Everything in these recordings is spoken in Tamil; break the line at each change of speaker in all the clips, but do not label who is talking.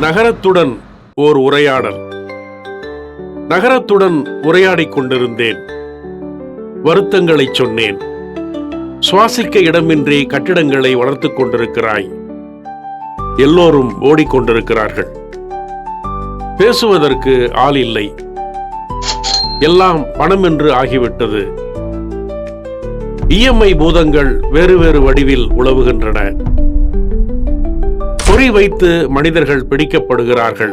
நகரத்துடன் ஓர் உரையாடல். நகரத்துடன் உரையாடிக் கொண்டிருந்தேன். வருத்தங்களை சொன்னேன். சுவாசிக்க இடமின்றி கட்டிடங்களை வளர்த்துக் கொண்டிருக்கிறாய். எல்லோரும் ஓடிக்கொண்டிருக்கிறார்கள். பேசுவதற்கு ஆள் இல்லை. எல்லாம் பணம் என்று ஆகிவிட்டது. இஎம்ஐ பூதங்கள் வேறு வேறு வடிவில் உலவுகின்றன. பொறி வைத்து மனிதர்கள் பிடிக்கப்படுகிறார்கள்.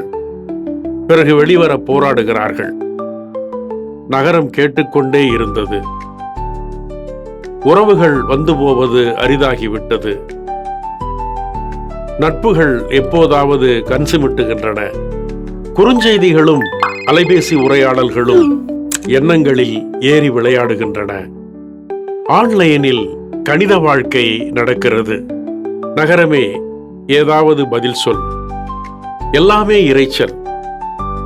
பிறகு வெளிவர போராடுகிறார்கள். நகரம் கேட்டுக்கொண்டே இருந்தது. உறவுகள் வந்து போவது அரிதாகிவிட்டது. நட்புகள் எப்போதாவது கண் சிமிட்டுகின்றன. குறுஞ்செய்திகளும் அலைபேசி உரையாடல்களும் எண்ணங்களில் ஏறி விளையாடுகின்றன. ஆன்லைனில் கணித வாழ்க்கை நடக்கிறது. நகரமே, ஏதாவது பதில் சொல். எல்லாமே இரைச்சல்.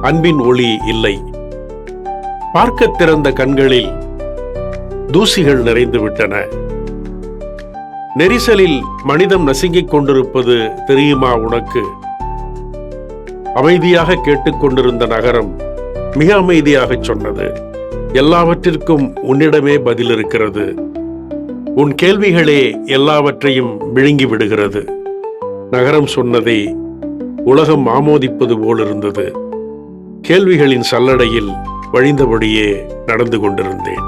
அன்பின் ஒளி இல்லை. பார்க்க திறந்த கண்களில் தூசிகள் நிறைந்து விட்டன. நெரிசலில் மனிதம் நசுங்கிக் கொண்டிருப்பது தெரியுமா உனக்கு? அமைதியாக கேட்டுக்கொண்டிருந்த நகரம் மிக அமைதியாக சொன்னது, எல்லாவற்றிற்கும் உன்னிடமே பதில் இருக்கிறது. உன் கேள்விகளே எல்லாவற்றையும் விழுங்கி விடுகிறது. நகரம் சொன்னதை உலகம் ஆமோதிப்பது போலிருந்தது. கேள்விகளின் சல்லடையில் வழிந்தபடியே நடந்து கொண்டிருந்தேன்.